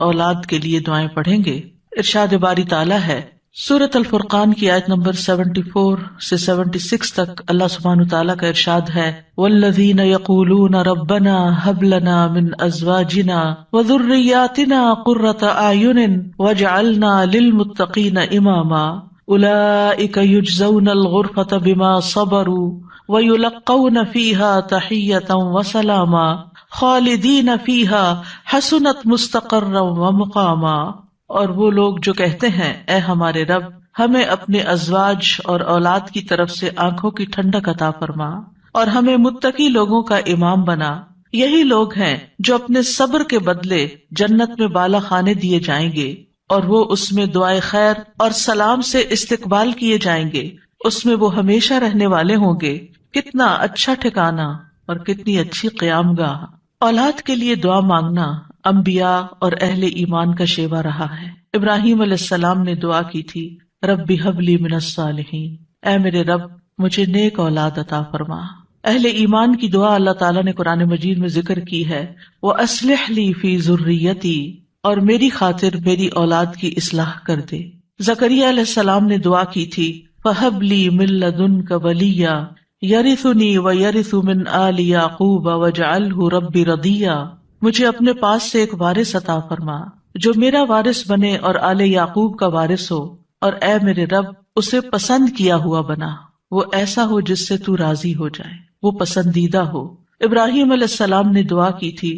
اولاد کے لیے دعائیں پڑھیں گے. ارشاد باری تعالیٰ ہے سورۃ الفرقان کی آیت نمبر 74 سے 76 تک اللہ سبحانہ تعالیٰ کا ارشاد ہے والذین یقولون ربنا ھب لنا من ازواجنا وذریاتنا قرۃ اعین واجعلنا للمتقین اماما اولئک یجزون الغرفۃ بما صبروا ویلقون فیہا تحیۃ وسلاما خالدین فیہا حسنت مستقرا ومقاما. اور وہ لوگ جو کہتے ہیں اے ہمارے رب ہمیں اپنے ازواج اور اولاد کی طرف سے آنکھوں کی ٹھنڈک عطا فرما اور ہمیں متقی لوگوں کا امام بنا، یہی لوگ ہیں جو اپنے صبر کے بدلے جنت میں بالا خانے دیے جائیں گے اور وہ اس میں دعائے خیر اور سلام سے استقبال کیے جائیں گے، اس میں وہ ہمیشہ رہنے والے ہوں گے. کتنا اچھا ٹھکانہ اور کتنی اچھی قیام گاہ. اولاد کے لیے دعا مانگنا انبیاء اور اہل ایمان کا شیوا رہا ہے. ابراہیم علیہ السلام نے دعا کی تھی رب ھب لی من الصالحین، اے میرے رب مجھے نیک اولاد عطا فرما. اہل ایمان کی دعا اللہ تعالیٰ نے قرآن مجید میں ذکر کی ہے وَأَصْلِحْ لِي فِي ذُرِّيَّتِي، اور میری خاطر میری اولاد کی اصلاح کر دے. زکریا علیہ السلام نے دعا کی تھی فَهَبْ لِي مِن لَّدُنْكَ وَلِيًّا يَرِثُنِي وَيَرِثُ مِنْ آلِ يَعْقُوبَ وَاجْعَلْهُ رَبِّ رَضِيًّا، مجھے اپنے پاس سے ایک وارث عطا فرما جو میرا وارث بنے اور آل یعقوب کا وارث ہو، اور اے میرے رب اسے پسند کیا ہوا بنا، وہ ایسا ہو جس سے تو راضی ہو جائے، وہ پسندیدہ ہو. ابراہیم علیہ السلام نے دعا کی تھی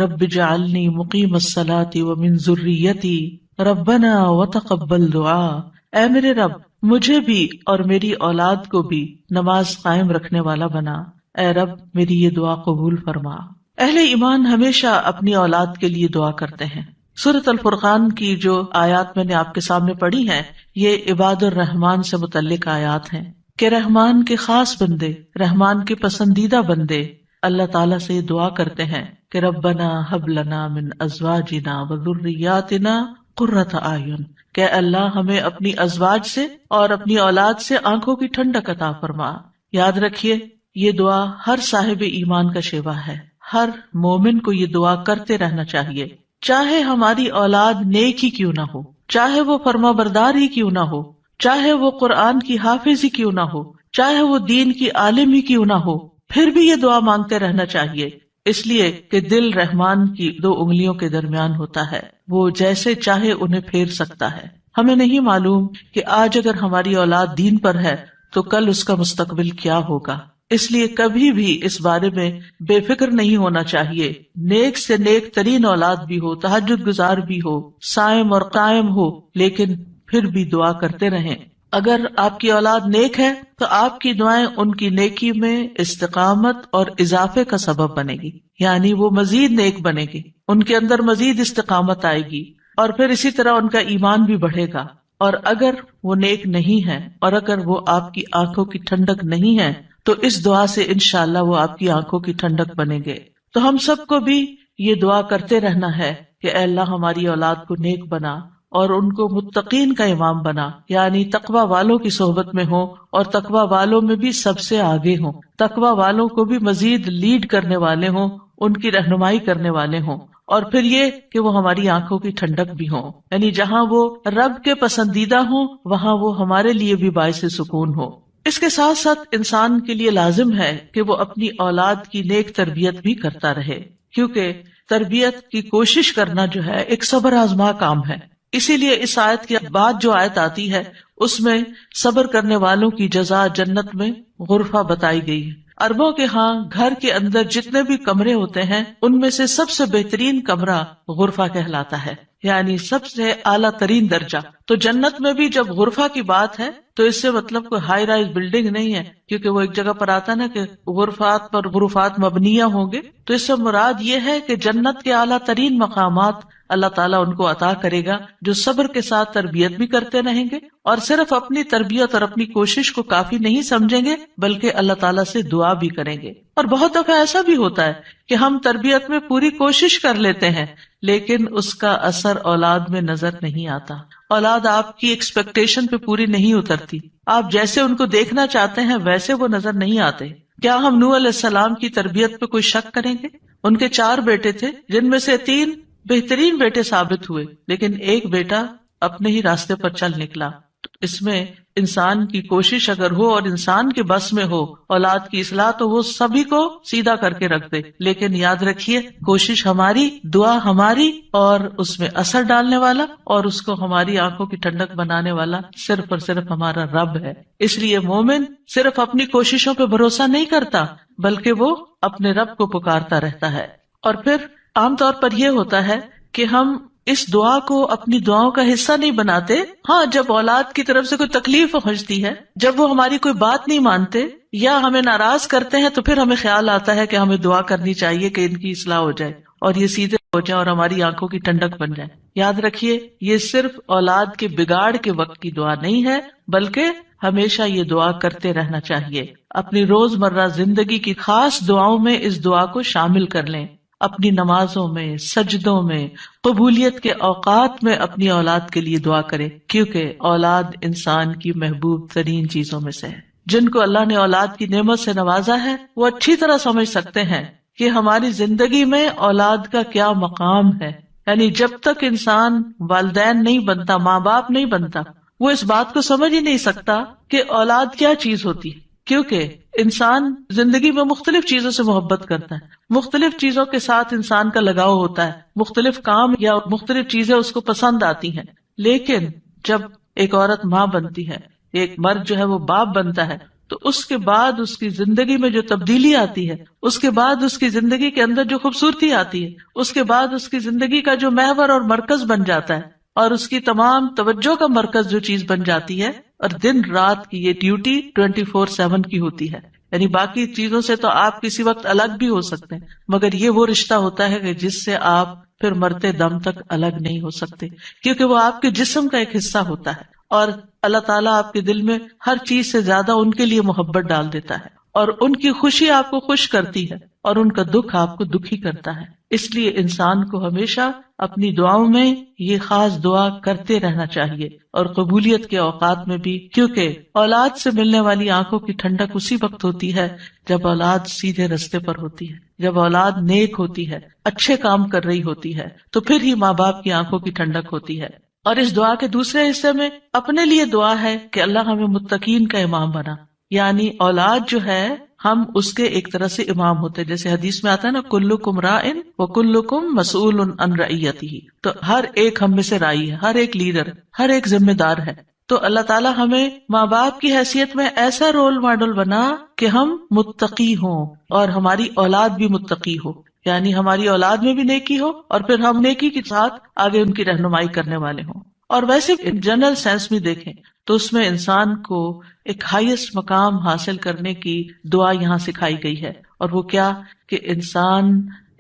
رب اجعلنی مقیم الصلاۃ ومن ذریتی ربنا وتقبل دعا، اے میرے رب مجھے بھی اور میری اولاد کو بھی نماز قائم رکھنے والا بنا، اے رب میری یہ دعا قبول فرما. اہل ایمان ہمیشہ اپنی اولاد کے لیے دعا کرتے ہیں. سورۃ الفرقان کی جو آیات میں نے آپ کے سامنے پڑھی ہیں یہ عباد الرحمان سے متعلق آیات ہیں کہ رحمان کے خاص بندے، رحمان کے پسندیدہ بندے اللہ تعالیٰ سے یہ دعا کرتے ہیں کہ ربنا ھب لنا من ازواجنا وذریاتنا قرۃ اعین، کہ اللہ ہمیں اپنی ازواج سے اور اپنی اولاد سے آنکھوں کی ٹھنڈک عطا فرما. یاد رکھیے یہ دعا ہر صاحب ایمان کا شیوا ہے. ہر مومن کو یہ دعا کرتے رہنا چاہیے، چاہے ہماری اولاد نیک ہی کیوں نہ ہو، چاہے وہ فرما بردار ہی کیوں نہ ہو، چاہے وہ قرآن کی حافظ ہی کیوں نہ ہو، چاہے وہ دین کی عالم ہی کیوں نہ ہو، پھر بھی یہ دعا مانگتے رہنا چاہیے، اس لیے کہ دل رحمان کی دو انگلیوں کے درمیان ہوتا ہے، وہ جیسے چاہے انہیں پھیر سکتا ہے. ہمیں نہیں معلوم کہ آج اگر ہماری اولاد دین پر ہے تو کل اس کا مستقبل کیا ہوگا، اس لیے کبھی بھی اس بارے میں بے فکر نہیں ہونا چاہیے. نیک سے نیک ترین اولاد بھی ہو، تہجد گزار بھی ہو، صائم اور قائم ہو، لیکن پھر بھی دعا کرتے رہیں. اگر آپ کی اولاد نیک ہے تو آپ کی دعائیں ان کی نیکی میں استقامت اور اضافے کا سبب بنے گی، یعنی وہ مزید نیک بنے گی، ان کے اندر مزید استقامت آئے گی اور پھر اسی طرح ان کا ایمان بھی بڑھے گا. اور اگر وہ نیک نہیں ہے اور اگر وہ آپ کی آنکھوں کی ٹھنڈک نہیں ہے تو اس دعا سے انشاءاللہ وہ آپ کی آنکھوں کی ٹھنڈک بنیں گے. تو ہم سب کو بھی یہ دعا کرتے رہنا ہے کہ اے اللہ ہماری اولاد کو نیک بنا اور ان کو متقین کا امام بنا، یعنی تقوی والوں کی صحبت میں ہوں اور تقوی والوں میں بھی سب سے آگے ہوں، تقوی والوں کو بھی مزید لیڈ کرنے والے ہوں، ان کی رہنمائی کرنے والے ہوں. اور پھر یہ کہ وہ ہماری آنکھوں کی ٹھنڈک بھی ہوں، یعنی جہاں وہ رب کے پسندیدہ ہوں وہاں وہ ہمارے لیے بھی باعث سکون ہو. اس کے ساتھ ساتھ انسان کے لیے لازم ہے کہ وہ اپنی اولاد کی نیک تربیت بھی کرتا رہے، کیونکہ تربیت کی کوشش کرنا جو ہے ایک صبر آزما کام ہے. اسی لیے اس آیت کے بعد جو آیت آتی ہے اس میں صبر کرنے والوں کی جزا جنت میں غرفہ بتائی گئی ہے. عربوں کے ہاں گھر کے اندر جتنے بھی کمرے ہوتے ہیں ان میں سے سب سے بہترین کمرہ غرفہ کہلاتا ہے، یعنی سب سے اعلیٰ ترین درجہ. تو جنت میں بھی جب غرفہ کی بات ہے تو اس سے مطلب کوئی ہائی رائز بلڈنگ نہیں ہے، کیونکہ وہ ایک جگہ پر آتا نا کہ غرفات پر غرفات مبنیہ ہوں گے، تو اس سے مراد یہ ہے کہ جنت کے اعلیٰ ترین مقامات اللہ تعالیٰ ان کو عطا کرے گا جو صبر کے ساتھ تربیت بھی کرتے رہیں گے اور صرف اپنی تربیت اور اپنی کوشش کو کافی نہیں سمجھیں گے بلکہ اللہ تعالیٰ سے دعا بھی کریں گے. اور بہت دفعہ ایسا بھی ہوتا ہے کہ ہم تربیت میں پوری کوشش کر لیتے ہیں لیکن اس کا اثر اولاد میں نظر نہیں آتا. اولاد آپ کی ایکسپیکٹیشن پہ پوری نہیں اترتی، آپ جیسے ان کو دیکھنا چاہتے ہیں ویسے وہ نظر نہیں آتے. کیا ہم نوح علیہ السلام کی تربیت پہ کوئی شک کریں گے؟ ان کے 4 بیٹے تھے جن میں سے 3 بہترین بیٹے ثابت ہوئے، لیکن ایک بیٹا اپنے ہی راستے پر چل نکلا. تو اس میں انسان کی کوشش اگر ہو اور انسان کے بس میں ہو اولاد کی اصلاح، تو وہ سبھی کو سیدھا کر کے رکھ دے. لیکن یاد رکھیے، کوشش ہماری، دعا ہماری، اور اس میں اثر ڈالنے والا اور اس کو ہماری آنکھوں کی ٹھنڈک بنانے والا صرف اور صرف ہمارا رب ہے. اس لیے مومن صرف اپنی کوششوں پہ بھروسہ نہیں کرتا، بلکہ وہ اپنے رب کو پکارتا رہتا ہے. اور پھر عام طور پر یہ ہوتا ہے کہ ہم اس دعا کو اپنی دعاؤں کا حصہ نہیں بناتے. ہاں، جب اولاد کی طرف سے کوئی تکلیف پہنچتی ہے، جب وہ ہماری کوئی بات نہیں مانتے یا ہمیں ناراض کرتے ہیں، تو پھر ہمیں خیال آتا ہے کہ ہمیں دعا کرنی چاہیے کہ ان کی اصلاح ہو جائے اور یہ سیدھے ہو جائیں اور ہماری آنکھوں کی ٹھنڈک بن جائے. یاد رکھیے، یہ صرف اولاد کے بگاڑ کے وقت کی دعا نہیں ہے، بلکہ ہمیشہ یہ دعا کرتے رہنا چاہیے. اپنی روزمرہ زندگی کی خاص دعاؤں میں اس دعا کو شامل کر لیں. اپنی نمازوں میں، سجدوں میں، قبولیت کے اوقات میں اپنی اولاد کے لیے دعا کرے، کیونکہ اولاد انسان کی محبوب ترین چیزوں میں سے ہے. جن کو اللہ نے اولاد کی نعمت سے نوازا ہے، وہ اچھی طرح سمجھ سکتے ہیں کہ ہماری زندگی میں اولاد کا کیا مقام ہے. یعنی جب تک انسان والدین نہیں بنتا، ماں باپ نہیں بنتا، وہ اس بات کو سمجھ ہی نہیں سکتا کہ اولاد کیا چیز ہوتی ہے. کیونکہ انسان زندگی میں مختلف چیزوں سے محبت کرتا ہے، مختلف چیزوں کے ساتھ انسان کا لگاؤ ہوتا ہے، مختلف کام یا مختلف چیزیں اس کو پسند آتی ہیں. لیکن جب ایک عورت ماں بنتی ہے، ایک مرد جو ہے وہ باپ بنتا ہے، تو اس کے بعد اس کی زندگی میں جو تبدیلی آتی ہے، اس کے بعد اس کی زندگی کے اندر جو خوبصورتی آتی ہے، اس کے بعد اس کی زندگی کا جو محور اور مرکز بن جاتا ہے، اور اس کی تمام توجہ کا مرکز جو چیز بن جاتی ہے، اور دن رات کی یہ ڈیوٹی 24/7 کی ہوتی ہے. یعنی باقی چیزوں سے تو آپ کسی وقت الگ بھی ہو سکتے ہیں، مگر یہ وہ رشتہ ہوتا ہے کہ جس سے آپ پھر مرتے دم تک الگ نہیں ہو سکتے، کیونکہ وہ آپ کے جسم کا ایک حصہ ہوتا ہے. اور اللہ تعالیٰ آپ کے دل میں ہر چیز سے زیادہ ان کے لیے محبت ڈال دیتا ہے، اور ان کی خوشی آپ کو خوش کرتی ہے، اور ان کا دکھ آپ کو دکھی کرتا ہے. اس لیے انسان کو ہمیشہ اپنی دعاؤں میں یہ خاص دعا کرتے رہنا چاہیے، اور قبولیت کے اوقات میں بھی، کیونکہ اولاد سے ملنے والی آنکھوں کی ٹھنڈک اسی وقت ہوتی ہے جب اولاد سیدھے رستے پر ہوتی ہے، جب اولاد نیک ہوتی ہے، اچھے کام کر رہی ہوتی ہے، تو پھر ہی ماں باپ کی آنکھوں کی ٹھنڈک ہوتی ہے. اور اس دعا کے دوسرے حصے میں اپنے لیے دعا ہے کہ اللہ ہمیں متقین کا امام بنا. یعنی اولاد جو ہے، ہم اس کے ایک طرح سے امام ہوتے ہیں. جیسے حدیث میں آتا ہے نا، کلکم راعٍ وکلکم مسئول عن رعیتہ، تو ہر ایک ہم میں سے راعی ہے، ہر ایک لیڈر، ہر ایک ذمہ دار ہے. تو اللہ تعالیٰ ہمیں ماں باپ کی حیثیت میں ایسا رول ماڈل بنا کہ ہم متقی ہوں اور ہماری اولاد بھی متقی ہو. یعنی ہماری اولاد میں بھی نیکی ہو، اور پھر ہم نیکی کے ساتھ آگے ان کی رہنمائی کرنے والے ہوں. اور ویسے جنرل سینس میں دیکھیں تو اس میں انسان کو ایک ہائیسٹ مقام حاصل کرنے کی دعا یہاں سکھائی گئی ہے، اور وہ کیا کہ انسان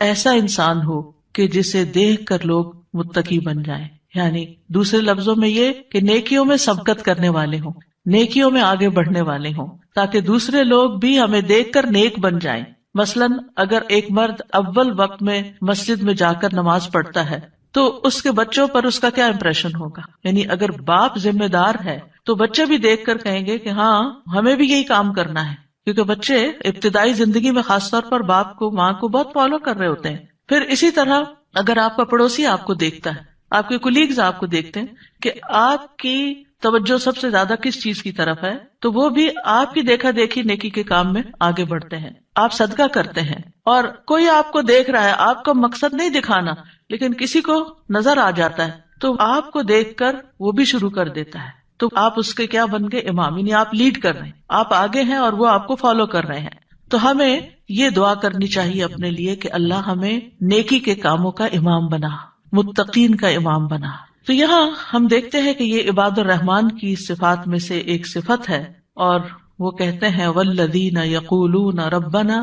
ایسا انسان ہو کہ جسے دیکھ کر لوگ متقی بن جائیں. یعنی دوسرے لفظوں میں یہ کہ نیکیوں میں سبقت کرنے والے ہوں، نیکیوں میں آگے بڑھنے والے ہوں، تاکہ دوسرے لوگ بھی ہمیں دیکھ کر نیک بن جائیں. مثلاً اگر ایک مرد اول وقت میں مسجد میں جا کر نماز پڑھتا ہے تو اس کے بچوں پر اس کا کیا امپریشن ہوگا. یعنی اگر باپ ذمہ دار ہے تو بچے بھی دیکھ کر کہیں گے کہ ہاں ہمیں بھی یہی کام کرنا ہے، کیونکہ بچے ابتدائی زندگی میں خاص طور پر باپ کو، ماں کو بہت فالو کر رہے ہوتے ہیں. پھر اسی طرح اگر آپ کا پڑوسی آپ کو دیکھتا ہے، آپ کے کولیگز آپ کو دیکھتے ہیں کہ آپ کی توجہ سب سے زیادہ کس چیز کی طرف ہے، تو وہ بھی آپ کی دیکھا دیکھی نیکی کے کام میں آگے بڑھتے ہیں. آپ صدقہ کرتے ہیں اور کوئی آپ کو دیکھ رہا ہے، آپ کا مقصد نہیں دکھانا، لیکن کسی کو نظر آ جاتا ہے تو آپ کو دیکھ کر وہ بھی شروع کر دیتا ہے. تو آپ اس کے کیا بن گئے؟ امام. یعنی آپ لیڈ کر رہے ہیں، آپ آگے ہیں اور وہ آپ کو فالو کر رہے ہیں. تو ہمیں یہ دعا کرنی چاہیے اپنے لیے کہ اللہ ہمیں نیکی کے کاموں کا امام بنا، متقین کا امام بنا. تو یہاں ہم دیکھتے ہیں کہ یہ عباد الرحمان کی صفات میں سے ایک صفت ہے، اور وہ کہتے ہیں والذین یقولون ربنا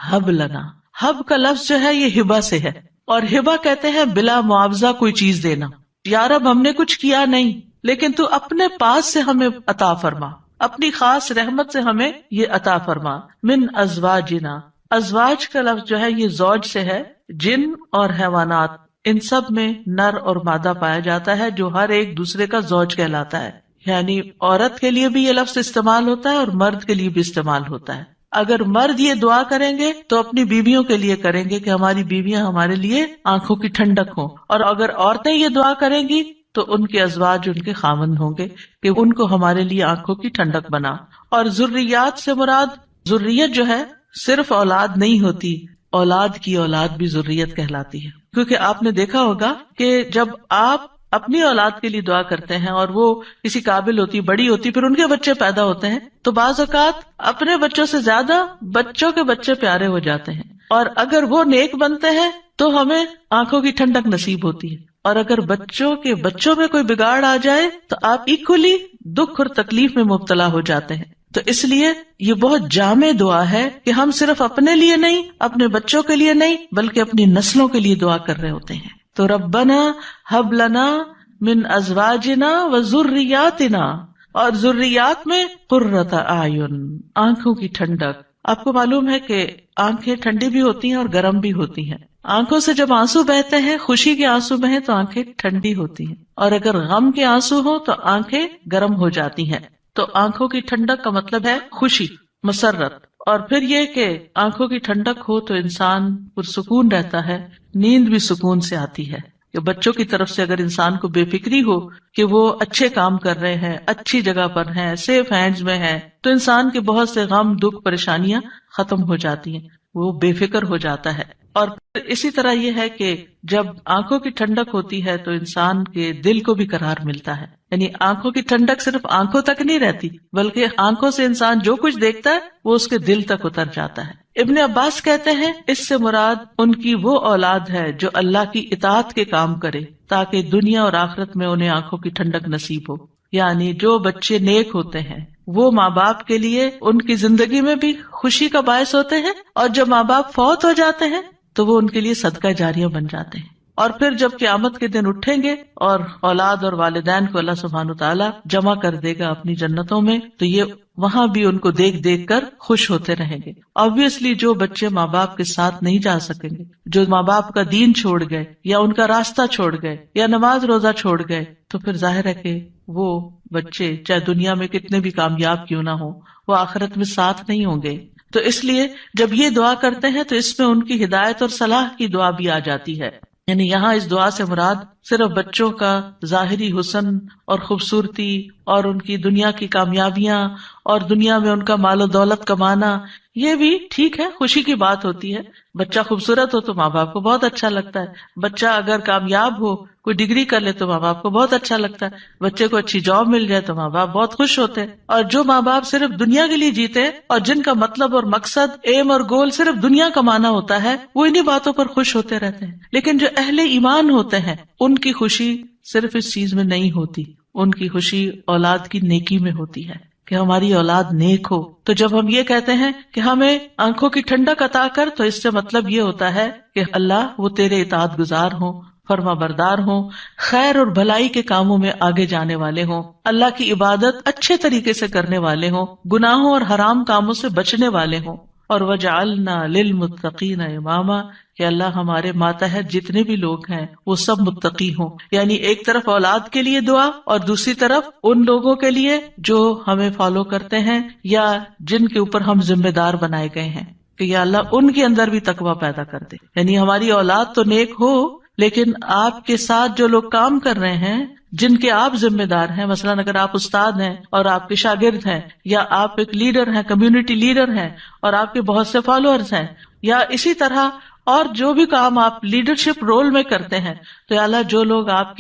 ہب لنا. ہب کا لفظ جو ہے یہ ہبہ سے ہے، اور ہبہ کہتے ہیں بلا معاوضہ کوئی چیز دینا. یا رب ہم نے کچھ کیا نہیں، لیکن تو اپنے پاس سے ہمیں عطا فرما، اپنی خاص رحمت سے ہمیں یہ عطا فرما. من ازواجنا، ازواج کا لفظ جو ہے یہ زوج سے ہے. جن اور حیوانات ان سب میں نر اور مادہ پایا جاتا ہے جو ہر ایک دوسرے کا زوج کہلاتا ہے. یعنی عورت کے لیے بھی یہ لفظ استعمال ہوتا ہے اور مرد کے لیے بھی استعمال ہوتا ہے. اگر مرد یہ دعا کریں گے تو اپنی بیویوں کے لیے کریں گے کہ ہماری بیویاں ہمارے لیے آنکھوں کی ٹھنڈک ہوں، اور اگر عورتیں یہ دعا کریں گی تو ان کے ازواج ان کے خاوند ہوں گے کہ ان کو ہمارے لیے آنکھوں کی ٹھنڈک بنا۔ اور ذریات سے مراد ذریت جو ہے صرف اولاد نہیں ہوتی، اولاد کی اولاد بھی ذریت کہلاتی ہے، کیونکہ آپ نے دیکھا ہوگا کہ جب آپ اپنی اولاد کے لیے دعا کرتے ہیں اور وہ کسی قابل ہوتی، بڑی ہوتی، پھر ان کے بچے پیدا ہوتے ہیں تو بعض اوقات اپنے بچوں سے زیادہ بچوں کے بچے پیارے ہو جاتے ہیں، اور اگر وہ نیک بنتے ہیں تو ہمیں آنکھوں کی ٹھنڈک نصیب ہوتی ہے، اور اگر بچوں کے بچوں میں کوئی بگاڑ آ جائے تو آپ ایکولی دکھ اور تکلیف میں مبتلا ہو جاتے ہیں۔ تو اس لیے یہ بہت جامع دعا ہے کہ ہم صرف اپنے لیے نہیں، اپنے بچوں کے لیے نہیں، بلکہ اپنی نسلوں کے لیے دعا کر رہے ہوتے ہیں۔ تو ربنا ہب لنا من ازواجنا وذریاتنا، اور ذریات میں قرۃ اعین، آنکھوں کی ٹھنڈک۔ آپ کو معلوم ہے کہ آنکھیں ٹھنڈی بھی ہوتی ہیں اور گرم بھی ہوتی ہیں۔ آنکھوں سے جب آنسو بہتے ہیں، خوشی کے آنسو بہیں تو آنکھیں ٹھنڈی ہوتی ہیں، اور اگر غم کے آنسو ہوں تو آنکھیں گرم ہو جاتی ہیں۔ تو آنکھوں کی ٹھنڈک کا مطلب ہے خوشی، مسرت، اور پھر یہ کہ آنکھوں کی ٹھنڈک ہو تو انسان پرسکون رہتا ہے، نیند بھی سکون سے آتی ہے۔ کہ بچوں کی طرف سے اگر انسان کو بے فکری ہو کہ وہ اچھے کام کر رہے ہیں، اچھی جگہ پر ہیں، سیف ہینڈز میں ہیں، تو انسان کے بہت سے غم، دکھ، پریشانیاں ختم ہو جاتی ہیں، وہ بے فکر ہو جاتا ہے۔ اور اسی طرح یہ ہے کہ جب آنکھوں کی ٹھنڈک ہوتی ہے تو انسان کے دل کو بھی قرار ملتا ہے، یعنی آنکھوں کی ٹھنڈک صرف آنکھوں تک نہیں رہتی، بلکہ آنکھوں سے انسان جو کچھ دیکھتا ہے وہ اس کے دل تک اتر جاتا ہے۔ ابن عباس کہتے ہیں اس سے مراد ان کی وہ اولاد ہے جو اللہ کی اطاعت کے کام کرے تاکہ دنیا اور آخرت میں انہیں آنکھوں کی ٹھنڈک نصیب ہو، یعنی جو بچے نیک ہوتے ہیں وہ ماں باپ کے لیے ان کی زندگی میں بھی خوشی کا باعث ہوتے ہیں، اور جب ماں باپ فوت ہو جاتے ہیں تو وہ ان کے لیے صدقہ جاریہ بن جاتے ہیں۔ اور پھر جب قیامت کے دن اٹھیں گے اور اولاد اور والدین کو اللہ سبحانہ وتعالی جمع کر دے گا اپنی جنتوں میں، تو یہ وہاں بھی ان کو دیکھ دیکھ کر خوش ہوتے رہیں گے۔ obviously جو بچے ماں باپ کے ساتھ نہیں جا سکیں گے، جو ماں باپ کا دین چھوڑ گئے یا ان کا راستہ چھوڑ گئے یا نماز روزہ چھوڑ گئے، تو پھر ظاہر ہے کہ وہ بچے چاہے دنیا میں کتنے بھی کامیاب کیوں نہ ہو، وہ آخرت میں ساتھ نہیں ہوں گے۔ تو اس لیے جب یہ دعا کرتے ہیں تو اس میں ان کی ہدایت اور صلاح کی دعا بھی آ جاتی ہے۔ یعنی یہاں اس دعا سے مراد صرف بچوں کا ظاہری حسن اور خوبصورتی اور ان کی دنیا کی کامیابیاں اور دنیا میں ان کا مال و دولت کمانا، یہ بھی ٹھیک ہے، خوشی کی بات ہوتی ہے۔ بچہ خوبصورت ہو تو ماں باپ کو بہت اچھا لگتا ہے، بچہ اگر کامیاب ہو، کوئی ڈگری کر لے تو ماں باپ کو بہت اچھا لگتا ہے، بچے کو اچھی جاب مل جائے تو ماں باپ بہت خوش ہوتے ہیں۔ اور جو ماں باپ صرف دنیا کے لیے جیتے ہیں اور جن کا مطلب اور مقصد، ایم اور گول صرف دنیا کمانا ہوتا ہے، وہ انہی باتوں پر خوش ہوتے رہتے ہیں۔ لیکن جو اہل ایمان ہوتے ہیں ان کی خوشی صرف اس چیز میں نہیں ہوتی، ان کی خوشی اولاد کی نیکی میں ہوتی ہے کہ ہماری اولاد نیک ہو۔ تو جب ہم یہ کہتے ہیں کہ ہمیں آنکھوں کی ٹھنڈک عطا کر، تو اس سے مطلب یہ ہوتا ہے کہ اللہ وہ تیرے اطاعت گزار ہوں، فرما بردار ہوں، خیر اور بھلائی کے کاموں میں آگے جانے والے ہوں، اللہ کی عبادت اچھے طریقے سے کرنے والے ہوں، گناہوں اور حرام کاموں سے بچنے والے ہوں۔ اور وَجَعَلْنَا لِلْمُتَّقِينَ إِمَامًا، کہ اللہ ہمارے ماتحت جتنے بھی لوگ ہیں وہ سب متقی ہوں۔ یعنی ایک طرف اولاد کے لیے دعا اور دوسری طرف ان لوگوں کے لیے جو ہمیں فالو کرتے ہیں یا جن کے اوپر ہم ذمہ دار بنائے گئے ہیں، کہ یا اللہ ان کے اندر بھی تقویٰ پیدا کر دے۔ یعنی ہماری اولاد تو نیک ہو، لیکن آپ کے ساتھ جو لوگ کام کر رہے ہیں، جن کے آپ ذمہ دار ہیں، مثلاً اگر آپ استاد ہیں اور آپ کے شاگرد ہیں، یا آپ ایک لیڈر ہیں، کمیونٹی لیڈر ہیں اور آپ کے بہت سے فالوورز ہیں، یا اسی طرح اور جو بھی کام آپ لیڈرشپ رول میں کرتے ہیں، تو یا اللہ جو لوگ آپ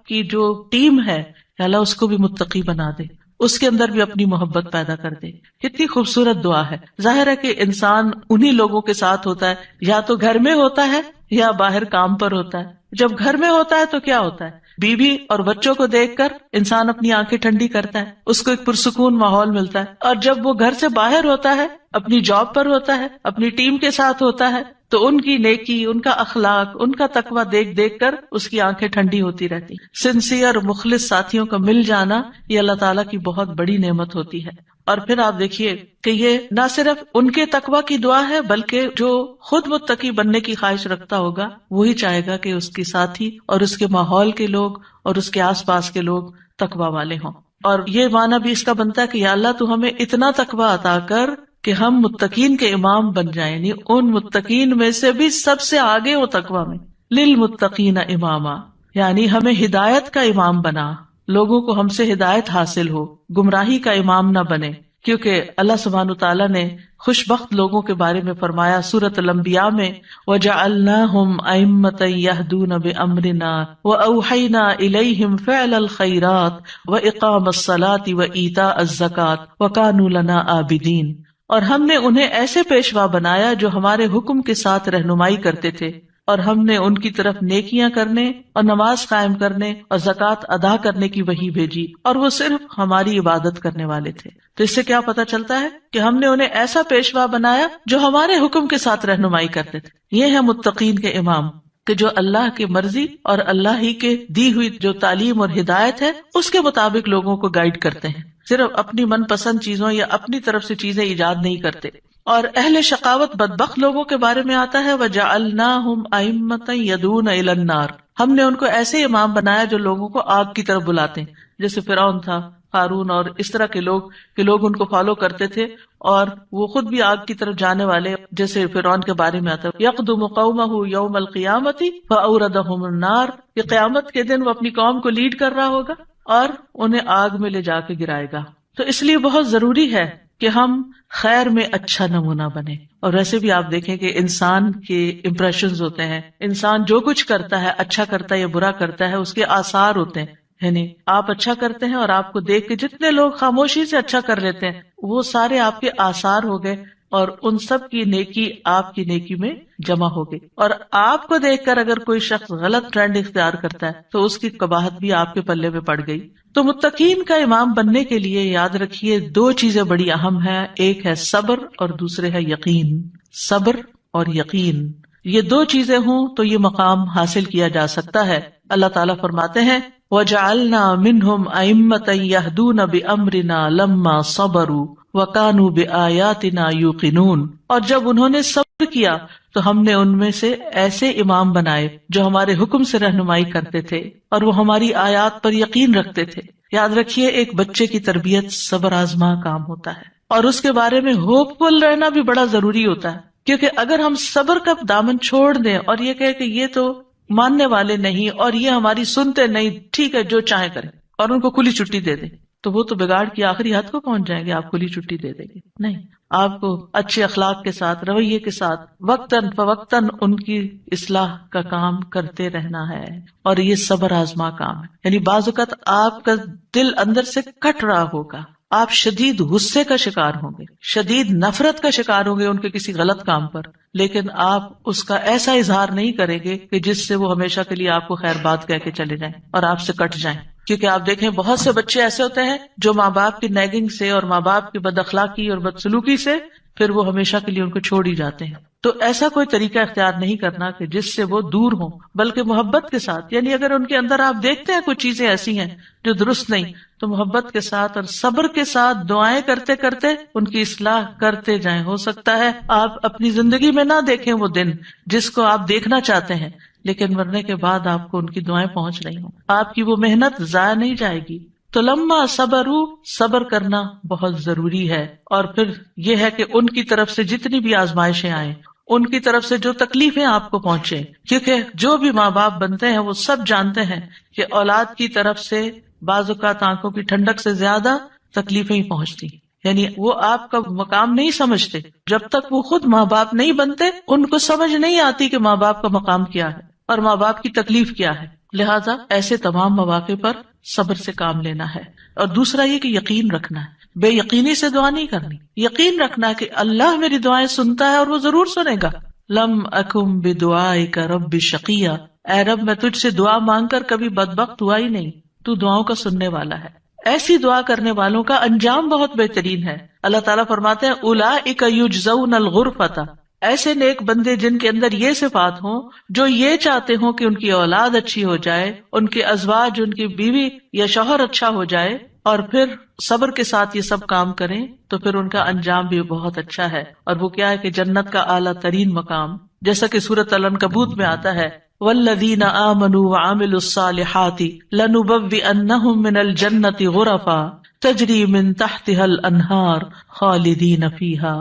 کی جو ٹیم ہے، یا اللہ اس کو بھی متقی بنا دے، اس کے اندر بھی اپنی محبت پیدا کر دے۔ کتنی خوبصورت دعا ہے۔ ظاہر ہے کہ انسان انہی لوگوں کے ساتھ ہوتا ہے، یا تو گھر میں ہوتا ہے یا باہر کام پر ہوتا ہے۔ جب گھر میں ہوتا ہے تو کیا ہوتا ہے، بیوی اور بچوں کو دیکھ کر انسان اپنی آنکھیں ٹھنڈی کرتا ہے، اس کو ایک پرسکون ماحول ملتا ہے۔ اور جب وہ گھر سے باہر ہوتا ہے، اپنی جاب پر ہوتا ہے، اپنی ٹیم کے ساتھ ہوتا ہے، تو ان کی نیکی، ان کا اخلاق، ان کا تقویٰ دیکھ دیکھ کر اس کی آنکھیں ٹھنڈی ہوتی رہتی۔ سنسیئر مخلص ساتھیوں کا مل جانا یہ اللہ تعالیٰ کی بہت بڑی نعمت ہوتی ہے۔ اور پھر آپ دیکھیے کہ یہ نہ صرف ان کے تقویٰ کی دعا ہے، بلکہ جو خود متقی بننے کی خواہش رکھتا ہوگا وہی چاہے گا کہ اس کے ساتھی اور اس کے ماحول کے لوگ اور اس کے آس پاس کے لوگ تقویٰ والے ہوں۔ اور یہ معنی بھی اس کا بنتا ہے کہ یا اللہ تو ہمیں اتنا تقویٰ عطا کر کہ ہم متقین کے امام بن جائیں، یعنی ان متقین میں سے بھی سب سے آگے ہو تقویٰ میں. للمتقین اماما، یعنی ہمیں ہدایت کا امام بنا، لوگوں کو ہم سے ہدایت حاصل ہو، گمراہی کا امام نہ بنے. کیونکہ اللہ سبحانہ تعالیٰ نے خوش بخت لوگوں کے بارے میں فرمایا سورۃ الانبیاء میں، وَجَعَلْنَاهُمْ أَئِمَّةً يَهْدُونَ بِأَمْرِنَا وَأَوْحَيْنَا إِلَيْهِمْ فِعْلَ الْخَيْرَاتِ وَإِقَامَ الصَّلَاةِ وَإِيتَاءَ الزَّكَاةِ وَكَانُوا لَنَا عَابِدِينَ. اور ہم نے انہیں ایسے پیشوا بنایا جو ہمارے حکم کے ساتھ رہنمائی کرتے تھے، اور ہم نے ان کی طرف نیکیاں کرنے اور نماز قائم کرنے اور زکوٰۃ ادا کرنے کی وحی بھیجی، اور وہ صرف ہماری عبادت کرنے والے تھے. تو اس سے کیا پتہ چلتا ہے کہ ہم نے انہیں ایسا پیشوا بنایا جو ہمارے حکم کے ساتھ رہنمائی کرتے تھے. یہ ہے متقین کے امام، کہ جو اللہ کی مرضی اور اللہ ہی کے دی ہوئی جو تعلیم اور ہدایت ہے اس کے مطابق لوگوں کو گائیڈ کرتے ہیں، صرف اپنی من پسند چیزوں یا اپنی طرف سے چیزیں ایجاد نہیں کرتے. اور اہل شقاوت بدبخت لوگوں کے بارے میں آتا ہے وَجَعَلْنَاهُمْ أَئِمَّةً يَدْعُونَ إِلَى النَّارِ، ہم نے ان کو ایسے امام بنایا جو لوگوں کو آگ کی طرف بلاتے ہیں، جیسے فرعون تھا، قارون اور اس طرح کے لوگ کہ لوگ ان کو فالو کرتے تھے اور وہ خود بھی آگ کی طرف جانے والے. جیسے فرعون کے بارے میں آتا ہے یقدم قومہ یوم القیامۃ فاوردہم النار، کہ قیامت کے دن وہ اپنی قوم کو لیڈ کر رہا ہوگا اور انہیں آگ میں لے جا کے گرائے گا. تو اس لیے بہت ضروری ہے کہ ہم خیر میں اچھا نمونہ بنے. اور ویسے بھی آپ دیکھیں کہ انسان کے امپریشنز ہوتے ہیں، انسان جو کچھ کرتا ہے اچھا کرتا ہے یا برا کرتا ہے اس کے آثار ہوتے ہیں. یعنی آپ اچھا کرتے ہیں اور آپ کو دیکھ کے جتنے لوگ خاموشی سے اچھا کر لیتے ہیں وہ سارے آپ کے آثار ہو گئے، اور ان سب کی نیکی آپ کی نیکی میں جمع ہو گئی. اور آپ کو دیکھ کر اگر کوئی شخص غلط ٹرینڈ اختیار کرتا ہے تو اس کی قباحت بھی آپ کے پلے میں پڑ گئی. تو متقین کا امام بننے کے لیے یاد رکھیے دو چیزیں بڑی اہم ہیں، ایک ہے صبر اور دوسرے ہے یقین. صبر اور یقین، یہ دو چیزیں ہوں تو یہ مقام حاصل کیا جا سکتا ہے. اللہ تعالیٰ فرماتے ہیں وَجَعَلْنَا مِنْهُمْ أَئِمَّةً يَهْدُونَ بِأَمْرِنَا لَمَّا صَبَرُوا وَكَانُوا بِآيَاتِنَا يُوقِنُونَ. اور جب انہوں نے صبر کیا تو ہم نے ان میں سے ایسے امام بنائے جو ہمارے حکم سے رہنمائی کرتے تھے اور وہ ہماری آیات پر یقین رکھتے تھے. یاد رکھیے ایک بچے کی تربیت صبر آزما کام ہوتا ہے، اور اس کے بارے میں ہوپ فل رہنا بھی بڑا ضروری ہوتا ہے. کیونکہ اگر ہم صبر کا دامن چھوڑ دیں اور یہ کہے کہ یہ تو ماننے والے نہیں اور یہ ہماری سنتے نہیں، ٹھیک ہے جو چاہے کریں، اور ان کو کھلی چھٹی دے دیں، تو وہ تو بگاڑ کی آخری حد کو پہنچ جائیں گے. آپ کھلی چھٹی دے دیں گے نہیں، آپ کو اچھے اخلاق کے ساتھ، رویے کے ساتھ وقتاً فوقتاً ان کی اصلاح کا کام کرتے رہنا ہے. اور یہ صبر آزما کام ہے. یعنی بعض اوقات آپ کا دل اندر سے کٹ رہا ہوگا، آپ شدید غصے کا شکار ہوں گے، شدید نفرت کا شکار ہوں گے ان کے کسی غلط کام پر، لیکن آپ اس کا ایسا اظہار نہیں کریں گے کہ جس سے وہ ہمیشہ کے لیے آپ کو خیر بات کہہ کے چلے جائیں اور آپ سے کٹ جائیں. کیونکہ آپ دیکھیں بہت سے بچے ایسے ہوتے ہیں جو ماں باپ کی نیگنگ سے اور ماں باپ کی بد اخلاقی اور بدسلوکی سے پھر وہ ہمیشہ کے لیے ان کو چھوڑ ہی جاتے ہیں. تو ایسا کوئی طریقہ اختیار نہیں کرنا کہ جس سے وہ دور ہوں، بلکہ محبت کے ساتھ. یعنی اگر ان کے اندر آپ دیکھتے ہیں کچھ چیزیں ایسی ہیں جو درست نہیں، تو محبت کے ساتھ اور صبر کے ساتھ دعائیں کرتے کرتے ان کی اصلاح کرتے جائیں. ہو سکتا ہے آپ اپنی زندگی میں نہ دیکھیں وہ دن جس کو آپ دیکھنا چاہتے ہیں، لیکن مرنے کے بعد آپ کو ان کی دعائیں پہنچ رہی ہوں، آپ کی وہ محنت ضائع نہیں جائے گی. تو لما صبروا، صبر کرنا بہت ضروری ہے. اور پھر یہ ہے کہ ان کی طرف سے جتنی بھی آزمائشیں آئیں، ان کی طرف سے جو تکلیفیں آپ کو پہنچے، کیونکہ جو بھی ماں باپ بنتے ہیں وہ سب جانتے ہیں کہ اولاد کی طرف سے بعض اوقات آنکھوں کی ٹھنڈک سے زیادہ تکلیفیں ہی پہنچتی. یعنی وہ آپ کا مقام نہیں سمجھتے جب تک وہ خود ماں باپ نہیں بنتے. ان کو سمجھ نہیں آتی کہ ماں باپ کا مقام کیا ہے اور ماں باپ کی تکلیف کیا ہے. لہٰذا ایسے تمام مواقع پر صبر سے کام لینا ہے. اور دوسرا یہ کہ یقین رکھنا ہے، بے یقینی سے دعا نہیں کرنی. یقین رکھنا کہ اللہ میری دعائیں سنتا ہے اور وہ ضرور سنے گا. لم اکم بدعائک رب شقیہ، اے رب میں تجھ سے دعا مانگ کر کبھی بدبخت ہوا ہی نہیں، تو دعاؤں کا سننے والا ہے. ایسی دعا کرنے والوں کا انجام بہت بہترین ہے. اللہ تعالیٰ فرماتے ہیں اولئک یجزون الغرفۃ، ایسے نیک بندے جن کے اندر یہ صفات ہوں، جو یہ چاہتے ہوں کہ ان کی اولاد اچھی ہو جائے، ان کے ازواج، ان کی بیوی یا شوہر اچھا ہو جائے، اور پھر صبر کے ساتھ یہ سب کام کریں، تو پھر ان کا انجام بھی بہت اچھا ہے. اور وہ کیا ہے کہ جنت کا اعلیٰ ترین مقام، جیسا کہ سورۃ العنکبوت میں آتا ہے والذین آمنوا وعملوا الصالحات لنبوئنہم من الجنۃ غرفا تجری من تحتها الانہار خالدین فیہا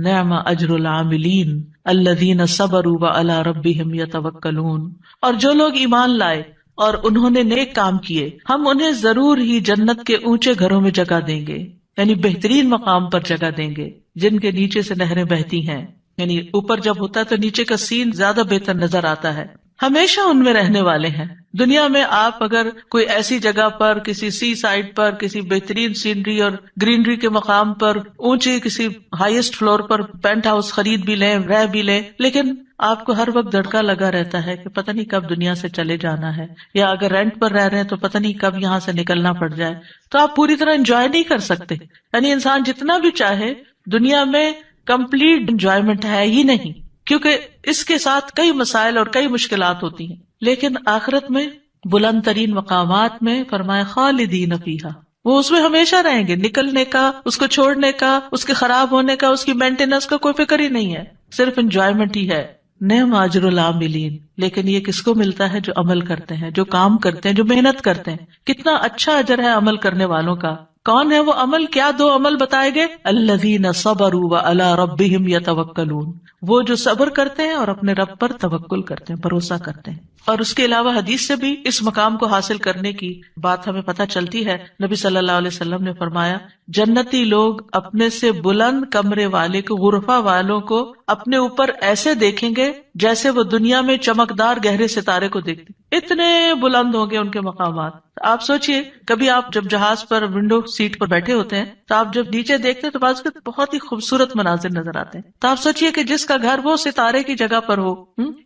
نعم اجر العاملین الذین صبروا وعلی ربہم یتوکلون. اور جو لوگ ایمان لائے اور انہوں نے نیک کام کیے ہم انہیں ضرور ہی جنت کے اونچے گھروں میں جگہ دیں گے، یعنی بہترین مقام پر جگہ دیں گے جن کے نیچے سے نہریں بہتی ہیں. یعنی اوپر جب ہوتا ہے تو نیچے کا سین زیادہ بہتر نظر آتا ہے. ہمیشہ ان میں رہنے والے ہیں. دنیا میں آپ اگر کوئی ایسی جگہ پر کسی سی سائڈ پر کسی بہترین سینری اور گرینری کے مقام پر اونچی کسی ہائیسٹ فلور پر پینٹ ہاؤس خرید بھی لیں رہ بھی لیں، لیکن آپ کو ہر وقت دھڑکا لگا رہتا ہے کہ پتہ نہیں کب دنیا سے چلے جانا ہے، یا اگر رینٹ پر رہ رہے ہیں تو پتہ نہیں کب یہاں سے نکلنا پڑ جائے، تو آپ پوری طرح انجوائے نہیں کر سکتے. یعنی انسان جتنا بھی چاہے دنیا میں کمپلیٹ انجوائمنٹ ہے ہی نہیں، کیونکہ اس کے ساتھ کئی مسائل اور کئی مشکلات ہوتی ہیں. لیکن آخرت میں بلند ترین مقامات میں فرمایا خالدین فیہا، وہ اس میں ہمیشہ رہیں گے. نکلنے کا، اس کو چھوڑنے کا، اس کے خراب ہونے کا، اس کی مینٹیننس کا کوئی فکر ہی نہیں ہے، صرف انجوائمنٹ ہی ہے. نعم اجر العاملین، لیکن یہ کس کو ملتا ہے؟ جو عمل کرتے ہیں، جو کام کرتے ہیں، جو محنت کرتے ہیں. کتنا اچھا اجر ہے عمل کرنے والوں کا. کون ہے وہ عمل؟ کیا دو عمل بتائے گئے؟ الذین صبروا وعلی ربہم یتوکلون، وہ جو صبر کرتے ہیں اور اپنے رب پر توکل کرتے ہیں، بھروسہ کرتے ہیں. اور اس کے علاوہ حدیث سے بھی اس مقام کو حاصل کرنے کی بات ہمیں پتہ چلتی ہے. نبی صلی اللہ علیہ وسلم نے فرمایا جنتی لوگ اپنے سے بلند کمرے والے کو، غرفہ والوں کو اپنے اوپر ایسے دیکھیں گے جیسے وہ دنیا میں چمکدار گہرے ستارے کو دیکھتے. اتنے بلند ہوں گے ان کے مقامات. آپ سوچئے کبھی آپ جب جہاز پر ونڈو سیٹ پر بیٹھے ہوتے ہیں تو آپ جب نیچے دیکھتے ہیں تو بعض بہت ہی خوبصورت مناظر نظر آتے ہیں. تو آپ سوچئے کہ جس کا گھر وہ ستارے کی جگہ پر ہو،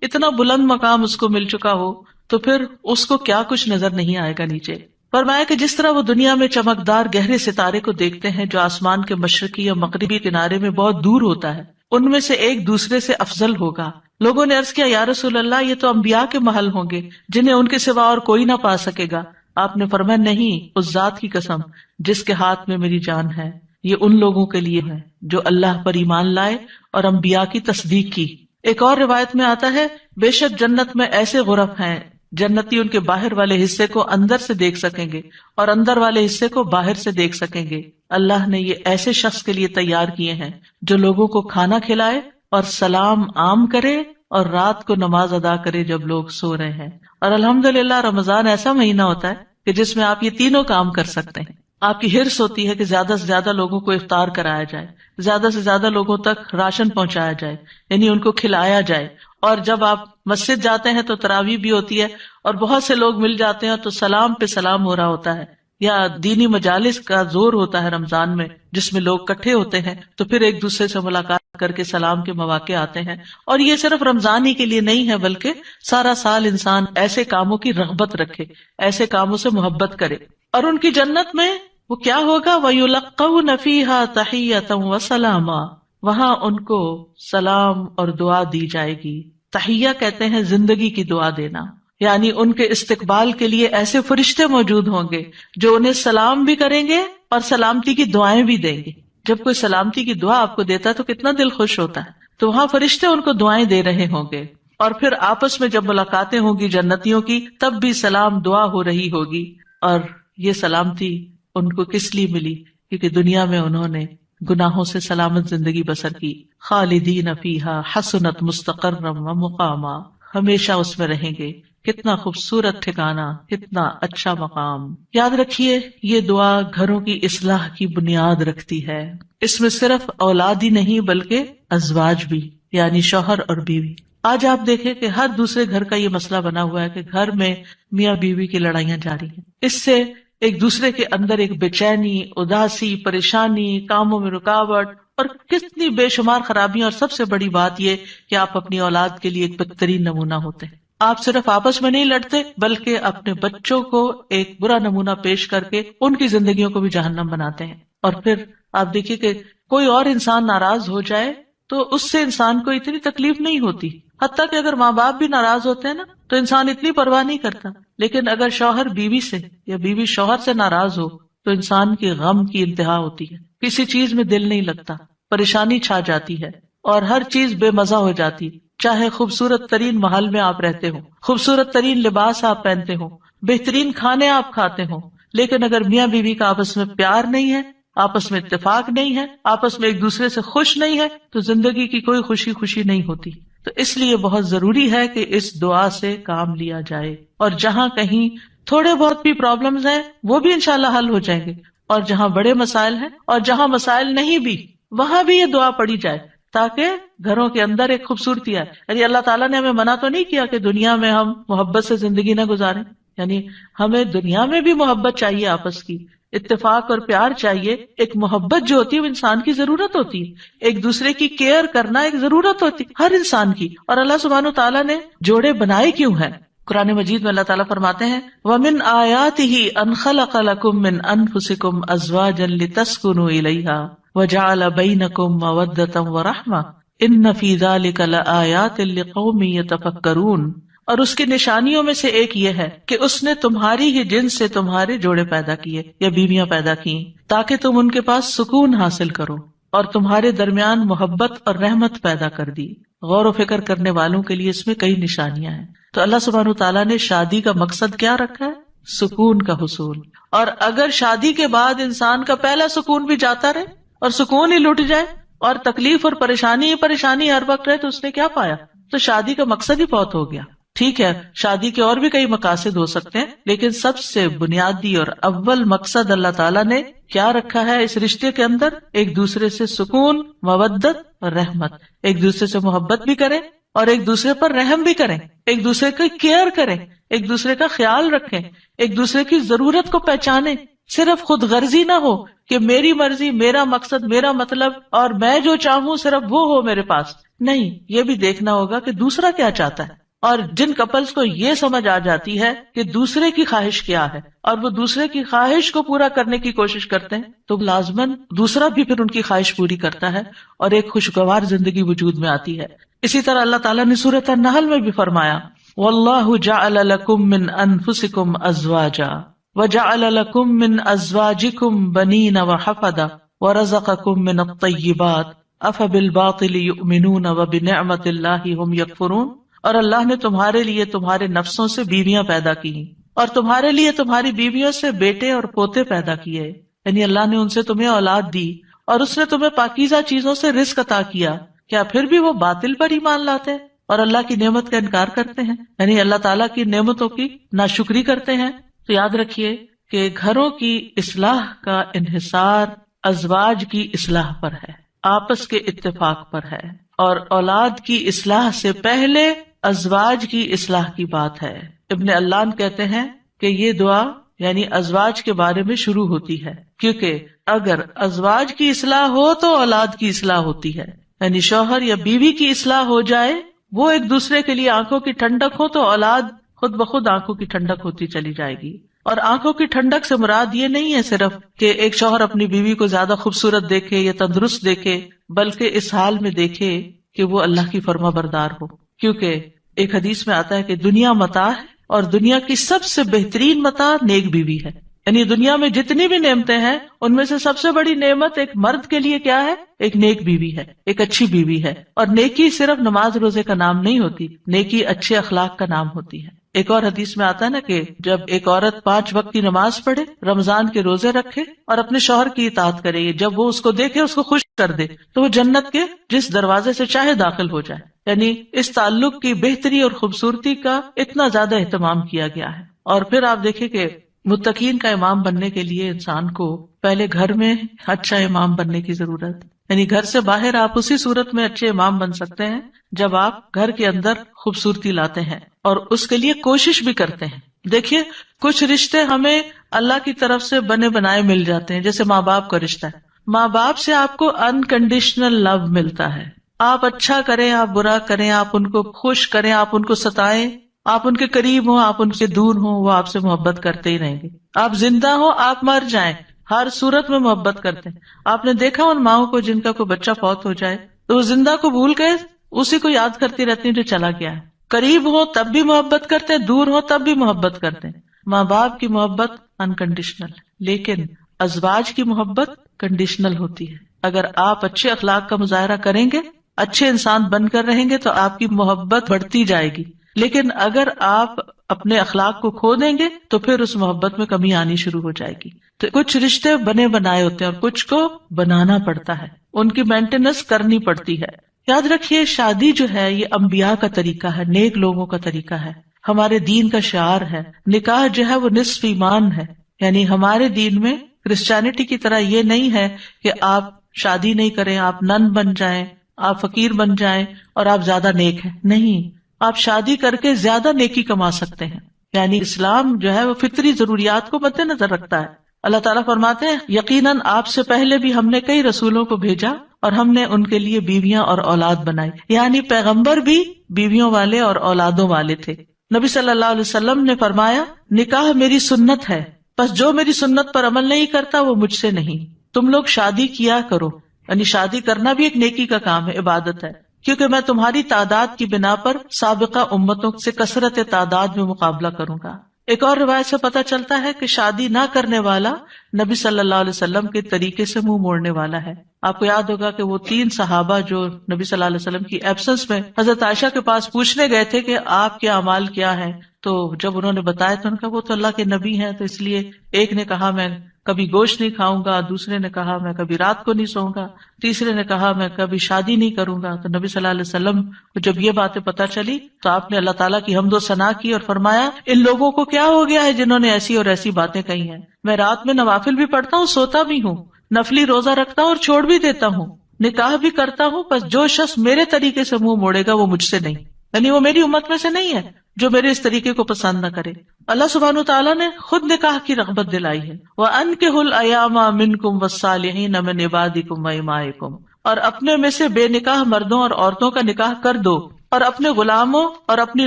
اتنا بلند مقام اس کو مل چکا ہو، تو پھر اس کو کیا کچھ نظر نہیں آئے گا نیچے. فرمایا کہ جس طرح وہ دنیا میں چمکدار گہرے ستارے کو دیکھتے ہیں جو آسمان کے مشرقی یا مغربی کنارے میں بہت دور ہوتا ہے، ان میں سے ایک دوسرے سے افضل ہوگا. لوگوں نے عرض کیا یا رسول اللہ یہ تو انبیاء کے محل ہوں گے جنہیں ان کے سوا اور کوئی نہ پا سکے گا. آپ نے فرمایا نہیں، اس ذات کی قسم جس کے ہاتھ میں میری جان ہے، یہ ان لوگوں کے لیے ہے جو اللہ پر ایمان لائے اور انبیاء کی تصدیق کی. ایک اور روایت میں آتا ہے بے شک جنت میں ایسے غرف ہیں جنتی ان کے باہر والے حصے کو اندر سے دیکھ سکیں گے اور اندر والے حصے کو باہر سے دیکھ سکیں گے. اللہ نے یہ ایسے شخص کے لیے تیار کیے ہیں جو لوگوں کو کھانا کھلائے اور سلام عام کرے اور رات کو نماز ادا کرے جب لوگ سو رہے ہیں. اور الحمدللہ رمضان ایسا مہینہ ہوتا ہے کہ جس میں آپ یہ تینوں کام کر سکتے ہیں. آپ کی ہرس ہوتی ہے کہ زیادہ سے زیادہ لوگوں کو افطار کرایا جائے، زیادہ سے زیادہ لوگوں تک راشن پہنچایا جائے، یعنی ان کو کھلایا جائے. اور جب آپ مسجد جاتے ہیں تو تراویح بھی ہوتی ہے اور بہت سے لوگ مل جاتے ہیں تو سلام پہ سلام ہو رہا ہوتا ہے. یا دینی مجالس کا زور ہوتا ہے رمضان میں جس میں لوگ اکٹھے ہوتے ہیں تو پھر ایک دوسرے سے ملاقات کر کے سلام کے مواقع آتے ہیں. اور یہ صرف رمضان ہی کے لیے نہیں ہے بلکہ سارا سال انسان ایسے کاموں کی رغبت رکھے، ایسے کاموں سے محبت کرے. اور ان کی جنت میں وہ کیا ہوگا؟ وَيُلَقَّوْنَ فِيهَا تَحِيَّةً وَسَلَامًا، وہاں ان کو سلام اور دعا دی جائے گی. تحیہ کہتے ہیں زندگی کی دعا دینا، یعنی ان کے استقبال کے لیے ایسے فرشتے موجود ہوں گے جو انہیں سلام بھی کریں گے اور سلامتی کی دعائیں بھی دیں گے. جب کوئی سلامتی کی دعا آپ کو دیتا ہے تو کتنا دل خوش ہوتا ہے. تو وہاں فرشتے ان کو دعائیں دے رہے ہوں گے. اور پھر آپس میں جب ملاقاتیں ہوں گی جنتیوں کی تب بھی سلام دعا ہو رہی ہوگی. اور یہ سلامتی ان کو کس لیے ملی؟ کیونکہ دنیا میں انہوں نے گناہوں سے سلامت زندگی بسر کی. خالدین فیہا حسنت مستقرا و مقاما، ہمیشہ اس میں رہیں گے. کتنا خوبصورت ٹھکانہ، کتنا اچھا مقام. یاد رکھیے یہ دعا گھروں کی اصلاح کی بنیاد رکھتی ہے. اس میں صرف اولاد ہی نہیں بلکہ ازواج بھی، یعنی شوہر اور بیوی. آج آپ دیکھیں کہ ہر دوسرے گھر کا یہ مسئلہ بنا ہوا ہے کہ گھر میں میاں بیوی کی لڑائیاں جاری ہیں. اس سے ایک دوسرے کے اندر ایک بے چینی، اداسی، پریشانی، کاموں میں رکاوٹ اور کتنی بے شمار خرابیاں. اور سب سے بڑی بات یہ کہ آپ اپنی اولاد کے لیے ایک بہترین نمونہ ہوتے ہیں. آپ صرف آپس میں نہیں لڑتے بلکہ اپنے بچوں کو ایک برا نمونہ پیش کر کے ان کی زندگیوں کو بھی جہنم بناتے ہیں. اور پھر آپ دیکھیے کہ کوئی اور انسان ناراض ہو جائے تو اس سے انسان کو اتنی تکلیف نہیں ہوتی، حتیٰ کہ اگر ماں باپ بھی ناراض ہوتے ہیں نا تو انسان اتنی پرواہ نہیں کرتا. لیکن اگر شوہر بیوی سے یا بیوی شوہر سے ناراض ہو تو انسان کے غم کی انتہا ہوتی ہے. کسی چیز میں دل نہیں لگتا، پریشانی چھا جاتی ہے اور ہر چیز بے مزہ ہو جاتی. چاہے خوبصورت ترین محل میں آپ رہتے ہو، خوبصورت ترین لباس آپ پہنتے ہو، بہترین کھانے آپ کھاتے ہو، لیکن اگر میاں بیوی کا آپس میں پیار نہیں ہے، آپس میں اتفاق نہیں ہے، آپس میں ایک دوسرے سے خوش نہیں ہے، تو زندگی کی کوئی خوشی نہیں ہوتی. تو اس لیے بہت ضروری ہے کہ اس دعا سے کام لیا جائے، اور جہاں کہیں تھوڑے بہت بھی پرابلمز ہیں وہ بھی انشاءاللہ حل ہو جائیں گے، اور جہاں بڑے مسائل ہیں اور جہاں مسائل نہیں بھی وہاں بھی یہ دعا پڑھی جائے تاکہ گھروں کے اندر ایک خوبصورتی آئے. یعنی اللہ تعالیٰ نے ہمیں منع تو نہیں کیا کہ دنیا میں ہم محبت سے زندگی نہ گزاریں، یعنی ہمیں دنیا میں بھی محبت چاہیے، آپس کی اتفاق اور پیار چاہیے. ایک محبت جو ہوتی ہے وہ انسان کی ضرورت ہوتی ہے، ایک دوسرے کی کیئر کرنا ایک ضرورت ہوتی ہے ہر انسان کی. اور اللہ سبحانہ و تعالیٰ نے جوڑے بنائے کیوں ہیں؟ قرآن مجید میں اللہ تعالیٰ فرماتے ہیں وَمِنْ آيَاتِهِ أَنْ خَلَقَ لَكُم مِّنْ أَنفُسِكُمْ أَزْوَاجًا لِتَسْكُنُوا إِلَيْهَا وَجَعَلَ بَيْنَكُم مَّوَدَّةً وَرَحْمَةً إِنَّ فِي ذَلِكَ لَآيَاتٍ لِقَوْمٍ يَتَفَكَّرُونَ. اور اس کی نشانیوں میں سے ایک یہ ہے کہ اس نے تمہاری ہی جنس سے تمہارے جوڑے پیدا کیے یا بیویاں پیدا کی تاکہ تم ان کے پاس سکون حاصل کرو، اور تمہارے درمیان محبت اور رحمت پیدا کر دی. غور و فکر کرنے والوں کے لیے اس میں کئی نشانیاں ہیں. تو اللہ سبحانہ تعالیٰ نے شادی کا مقصد کیا رکھا ہے؟ سکون کا حصول. اور اگر شادی کے بعد انسان کا پہلا سکون بھی جاتا رہے اور سکون ہی لٹ جائے اور تکلیف اور پریشانی ہر وقت رہے تو اس نے کیا پایا؟ تو شادی کا مقصد ہی بہت ہو گیا. ٹھیک ہے، شادی کے اور بھی کئی مقاصد ہو سکتے ہیں، لیکن سب سے بنیادی اور اول مقصد اللہ تعالیٰ نے کیا رکھا ہے اس رشتے کے اندر؟ ایک دوسرے سے سکون، مودت اور رحمت. ایک دوسرے سے محبت بھی کریں اور ایک دوسرے پر رحم بھی کریں، ایک دوسرے کی کیئر کریں، ایک دوسرے کا خیال رکھیں، ایک دوسرے کی ضرورت کو پہچانیں. صرف خود غرضی نہ ہو کہ میری مرضی، میرا مقصد، میرا مطلب اور میں جو چاہوں صرف وہ ہو میرے پاس. نہیں، یہ بھی دیکھنا ہوگا کہ دوسرا کیا چاہتا ہے. اور جن کپلز کو یہ سمجھ آ جاتی ہے کہ دوسرے کی خواہش کیا ہے اور وہ دوسرے کی خواہش کو پورا کرنے کی کوشش کرتے ہیں تو لازماً دوسرا بھی پھر ان کی خواہش پوری کرتا ہے اور ایک خوشگوار زندگی وجود میں آتی ہے. اسی طرح اللہ تعالیٰ نے سورۃ النحل میں بھی فرمایا وَاللَّهُ جَعَلَ لَكُم مِّنْ أَنفُسِكُمْ أَزْوَاجًا وَجَعَلَ لَكُم مِّنْ أَزْوَاجِكُمْ بَنِينَ وَحَفَدَةً وَرَزَقَكُم مِّنَ الطَّيِّبَاتِ أَفَبِالْبَاطِلِ يُؤْمِنُونَ وَبِنِعْمَةِ اللَّهِ هُمْ يَكْفُرُونَ. اور اللہ نے تمہارے لیے تمہارے نفسوں سے بیویاں پیدا کی اور تمہارے لیے تمہاری بیویوں سے بیٹے اور پوتے پیدا کیے. یعنی اللہ نے ان سے تمہیں اولاد دی اور اس نے تمہیں پاکیزہ چیزوں سے رزق عطا کیا. کیا پھر بھی وہ باطل پر ایمان لاتے ہیں اور اللہ کی نعمت کا انکار کرتے ہیں؟ یعنی اللہ تعالیٰ کی نعمتوں کی ناشکری کرتے ہیں. تو یاد رکھیے کہ گھروں کی اصلاح کا انحصار ازواج کی اصلاح پر ہے، آپس کے اتفاق پر ہے، اور اولاد کی اصلاح سے پہلے ازواج کی اصلاح کی بات ہے. ابن علان کہتے ہیں کہ یہ دعا یعنی ازواج کے بارے میں شروع ہوتی ہے، کیونکہ اگر ازواج کی اصلاح ہو تو اولاد کی اصلاح ہوتی ہے. یعنی شوہر یا بیوی کی اصلاح ہو جائے، وہ ایک دوسرے کے لیے آنکھوں کی ٹھنڈک ہو تو اولاد خود بخود آنکھوں کی ٹھنڈک ہوتی چلی جائے گی. اور آنکھوں کی ٹھنڈک سے مراد یہ نہیں ہے صرف کہ ایک شوہر اپنی بیوی کو زیادہ خوبصورت دیکھے یا تندرست دیکھے، بلکہ اس حال میں دیکھے کہ وہ اللہ کی فرما بردار ہو. کیونکہ ایک حدیث میں آتا ہے کہ دنیا متاع ہے اور دنیا کی سب سے بہترین متاع نیک بیوی ہے. یعنی دنیا میں جتنی بھی نعمتیں ہیں ان میں سے سب سے بڑی نعمت ایک مرد کے لیے کیا ہے؟ ایک نیک بیوی ہے، ایک اچھی بیوی ہے. اور نیکی صرف نماز روزے کا نام نہیں ہوتی، نیکی اچھے اخلاق کا نام ہوتی ہے. ایک اور حدیث میں آتا ہے نا کہ جب ایک عورت 5 وقت کی نماز پڑھے، رمضان کے روزے رکھے اور اپنے شوہر کی اطاعت کرے، جب وہ اس کو دیکھے، اس کو خوش کر دے، تو وہ جنت کے جس دروازے سے چاہے داخل ہو جائے. یعنی اس تعلق کی بہتری اور خوبصورتی کا اتنا زیادہ اہتمام کیا گیا ہے. اور پھر آپ دیکھیں کہ متقین کا امام بننے کے لیے انسان کو پہلے گھر میں اچھا امام بننے کی ضرورت. یعنی گھر سے باہر آپ اسی صورت میں اچھے امام بن سکتے ہیں جب آپ گھر کے اندر خوبصورتی لاتے ہیں اور اس کے لیے کوشش بھی کرتے ہیں. دیکھیے کچھ رشتے ہمیں اللہ کی طرف سے بنے بنائے مل جاتے ہیں، جیسے ماں باپ کا رشتہ ہے. ماں باپ سے آپ کو انکنڈیشنل لو ملتا ہے. آپ اچھا کریں، آپ برا کریں، آپ ان کو خوش کریں، آپ ان کو ستائیں، آپ ان کے قریب ہوں، آپ ان سے دور ہوں، وہ آپ سے محبت کرتے ہی رہیں گے. آپ زندہ ہوں، آپ مر جائیں، ہر صورت میں محبت کرتے ہیں. آپ نے دیکھا ان ماؤں کو جن کا کوئی بچہ فوت ہو جائے تو وہ زندہ کو بھول گئے اسی کو یاد کرتی رہتی ہیں جو چلا گیا ہے. قریب ہو تب بھی محبت کرتے ہیں، دور ہو تب بھی محبت کرتے ہیں. ماں باپ کی محبت انکنڈیشنل، لیکن ازواج کی محبت کنڈیشنل ہوتی ہے. اگر آپ اچھے اخلاق کا مظاہرہ کریں گے، اچھے انسان بن کر رہیں گے تو آپ کی محبت بڑھتی جائے گی. لیکن اگر آپ اپنے اخلاق کو کھو دیں گے تو پھر اس محبت میں کمی آنی شروع ہو جائے گی. تو کچھ رشتے بنے بنائے ہوتے ہیں اور کچھ کو بنانا پڑتا ہے، ان کی مینٹیننس کرنی پڑتی ہے. یاد رکھیے شادی جو ہے یہ انبیاء کا طریقہ ہے، نیک لوگوں کا طریقہ ہے، ہمارے دین کا شعار ہے. نکاح جو ہے وہ نصف ایمان ہے، یعنی ہمارے دین میں کرسچینٹی کی طرح یہ نہیں ہے کہ آپ شادی نہیں کریں، آپ نن بن جائیں، آپ فقیر بن جائیں اور آپ زیادہ نیک ہیں. نہیں، آپ شادی کر کے زیادہ نیکی کما سکتے ہیں. یعنی اسلام جو ہے وہ فطری ضروریات کو مد نظر رکھتا ہے. اللہ تعالیٰ فرماتے ہیں یقیناً آپ سے پہلے بھی ہم نے کئی رسولوں کو بھیجا اور ہم نے ان کے لیے بیویاں اور اولاد بنائی. یعنی پیغمبر بھی بیویوں والے اور اولادوں والے تھے. نبی صلی اللہ علیہ وسلم نے فرمایا نکاح میری سنت ہے، بس جو میری سنت پر عمل نہیں کرتا وہ مجھ سے نہیں. تم لوگ شادی کیا کرو، یعنی شادی کرنا بھی ایک نیکی کا کام ہے، عبادت ہے، کیونکہ میں تمہاری تعداد کی بنا پر سابقہ امتوں سے کثرت تعداد میں مقابلہ کروں گا. ایک اور روایت سے پتہ چلتا ہے کہ شادی نہ کرنے والا نبی صلی اللہ علیہ وسلم کے طریقے سے منہ موڑنے والا ہے. آپ کو یاد ہوگا کہ وہ 3 صحابہ جو نبی صلی اللہ علیہ وسلم کی ایبسنس میں حضرت عائشہ کے پاس پوچھنے گئے تھے کہ آپ کے اعمال کیا ہیں، تو جب انہوں نے بتایا تو ان کا وہ تو اللہ کے نبی ہیں، تو اس لیے ایک نے کہا میں کبھی گوشت نہیں کھاؤں گا، دوسرے نے کہا میں کبھی رات کو نہیں سوؤں گا، تیسرے نے کہا میں کبھی شادی نہیں کروں گا. تو نبی صلی اللہ علیہ وسلم کو جب یہ باتیں پتہ چلی تو آپ نے اللہ تعالیٰ کی حمد و ثنا کی اور فرمایا ان لوگوں کو کیا ہو گیا ہے جنہوں نے ایسی اور ایسی باتیں کہی ہیں. میں رات میں نوافل بھی پڑھتا ہوں، سوتا بھی ہوں، نفلی روزہ رکھتا ہوں اور چھوڑ بھی دیتا ہوں، نکاح بھی کرتا ہوں، بس جو شخص میرے طریقے سے منہ موڑے گا وہ مجھ سے نہیں، یعنی وہ میری امت میں سے نہیں ہے جو میرے اس طریقے کو پسند نہ کرے. اللہ سبحانہ وتعالیٰ نے خود نکاح کی رغبت دلائی ہے. وَأَنكِحُوا الْأَيَامَ مِنكُمْ وَالصَّالِحِينَ مِنْ عِبَادِكُمْ وَإِمَائِكُمْ، اور اپنے میں سے بے نکاح مردوں اور عورتوں کا نکاح کر دو، اور اپنے غلاموں اور اپنی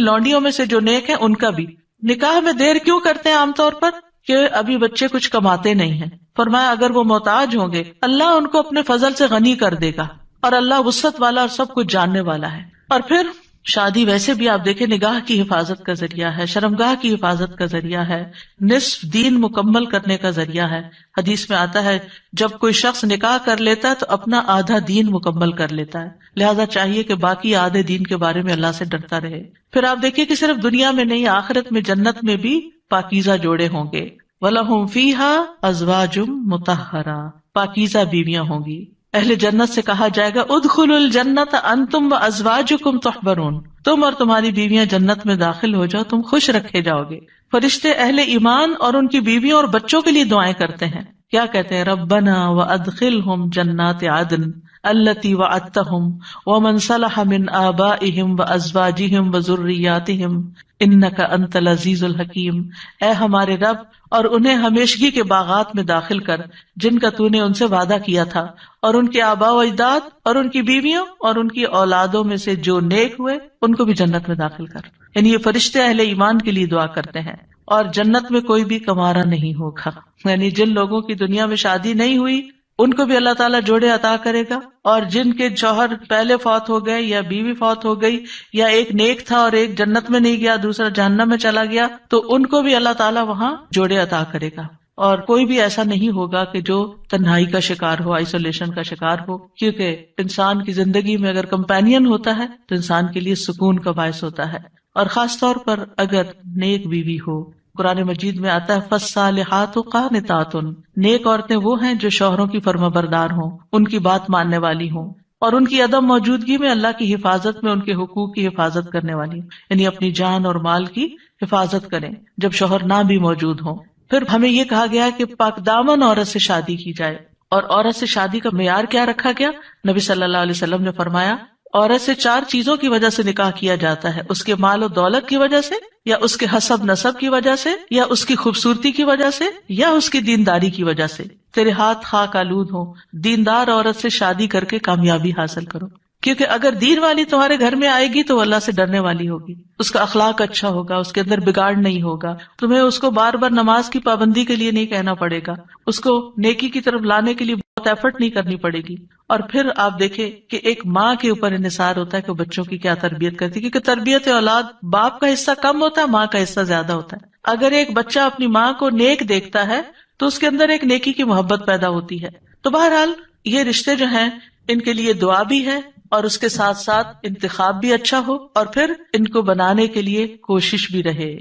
لونڈیوں میں سے جو نیک ہیں ان کا بھی. نکاح میں دیر کیوں کرتے ہیں عام طور پر؟ کہ ابھی بچے کچھ کماتے نہیں ہیں. فرمایا اگر وہ محتاج ہوں گے اللہ ان کو اپنے فضل سے غنی کر دے گا، اور اللہ وسعت والا اور سب کچھ جاننے والا ہے. اور پھر شادی ویسے بھی آپ دیکھیں نگاہ کی حفاظت کا ذریعہ ہے، شرمگاہ کی حفاظت کا ذریعہ ہے، نصف دین مکمل کرنے کا ذریعہ ہے. حدیث میں آتا ہے جب کوئی شخص نکاح کر لیتا ہے تو اپنا آدھا دین مکمل کر لیتا ہے، لہذا چاہیے کہ باقی آدھے دین کے بارے میں اللہ سے ڈرتا رہے. پھر آپ دیکھیے کہ صرف دنیا میں نہیں آخرت میں جنت میں بھی پاکیزہ جوڑے ہوں گے. وَلَهُمْ فِيهَا أَزْوَاجٌ مُطَهَّرَةٌ، پاکیزہ بیویاں ہوں گی. اہل جنت سے کہا جائے گا ادخلوا الجنت انتم وازواجکم تحبرون، تم اور تمہاری بیویاں جنت میں داخل ہو جاؤ، تم خوش رکھے جاؤ گے. فرشتے اہل ایمان اور ان کی بیویوں اور بچوں کے لیے دعائیں کرتے ہیں. کیا کہتے ہیں؟ ربنا وادخلهم جنات عدن التي وعدتهم ومن صلح من آبائهم وازواجهم وذرياتهم انك انت العزیز الحکیم. اے ہمارے رب، اور انہیں ہمیشگی کے باغات میں داخل کر جن کا تو نے ان سے وعدہ کیا تھا، اور ان کے آباء و اجداد اور ان کی بیویوں اور ان کی اولادوں میں سے جو نیک ہوئے ان کو بھی جنت میں داخل کر. یعنی یہ فرشتے اہل ایمان کے لیے دعا کرتے ہیں. اور جنت میں کوئی بھی کمارا نہیں ہوگا، یعنی جن لوگوں کی دنیا میں شادی نہیں ہوئی ان کو بھی اللہ تعالیٰ جوڑے عطا کرے گا، اور جن کے شوہر پہلے فوت ہو گئے یا بیوی فوت ہو گئی یا ایک نیک تھا اور ایک جنت میں نہیں گیا دوسرا جہنم میں چلا گیا تو ان کو بھی اللہ تعالیٰ وہاں جوڑے عطا کرے گا. اور کوئی بھی ایسا نہیں ہوگا کہ جو تنہائی کا شکار ہو، آئسولیشن کا شکار ہو، کیونکہ انسان کی زندگی میں اگر کمپینین ہوتا ہے تو انسان کے لیے سکون کا باعث ہوتا ہے. اور خاص طور پر اگر نیک بیوی ہو. قرآن مجید میں آتا ہے فالصالحات قانتات، نیک عورتیں وہ ہیں جو شوہروں کی فرما بردار ہوں، ان کی بات ماننے والی ہوں، اور ان کی عدم موجودگی میں اللہ کی حفاظت میں ان کے حقوق کی حفاظت کرنے والی ہوں، یعنی اپنی جان اور مال کی حفاظت کریں جب شوہر نہ بھی موجود ہوں. پھر ہمیں یہ کہا گیا کہ پاک دامن عورت سے شادی کی جائے. اور عورت سے شادی کا معیار کیا رکھا گیا؟ نبی صلی اللہ علیہ وسلم نے فرمایا عورت سے 4 چیزوں کی وجہ سے نکاح کیا جاتا ہے، اس کے مال و دولت کی وجہ سے، یا اس کے حسب نسب کی وجہ سے، یا اس کی خوبصورتی کی وجہ سے، یا اس کی دینداری کی وجہ سے. تیرے ہاتھ خاک آلود ہوں، دیندار عورت سے شادی کر کے کامیابی حاصل کرو، کیونکہ اگر دین والی تمہارے گھر میں آئے گی تو اللہ سے ڈرنے والی ہوگی، اس کا اخلاق اچھا ہوگا، اس کے اندر بگاڑ نہیں ہوگا، تمہیں اس کو بار بار نماز کی پابندی کے لیے نہیں کہنا پڑے گا، اس کو نیکی کی طرف لانے کے لیے بہت ایفرٹ نہیں کرنی پڑے گی. اور پھر آپ دیکھیں کہ ایک ماں کے اوپر انحصار ہوتا ہے کہ بچوں کی کیا تربیت کرتی ہے، کیونکہ تربیت اولاد باپ کا حصہ کم ہوتا ہے، ماں کا حصہ زیادہ ہوتا ہے. اگر ایک بچہ اپنی ماں کو نیک دیکھتا ہے تو اس کے اندر ایک نیکی کی محبت پیدا ہوتی ہے. تو بہرحال یہ رشتے جو ہیں ان کے لیے دعا بھی ہے اور اس کے ساتھ ساتھ انتخاب بھی اچھا ہو، اور پھر ان کو بنانے کے لیے کوشش بھی رہے.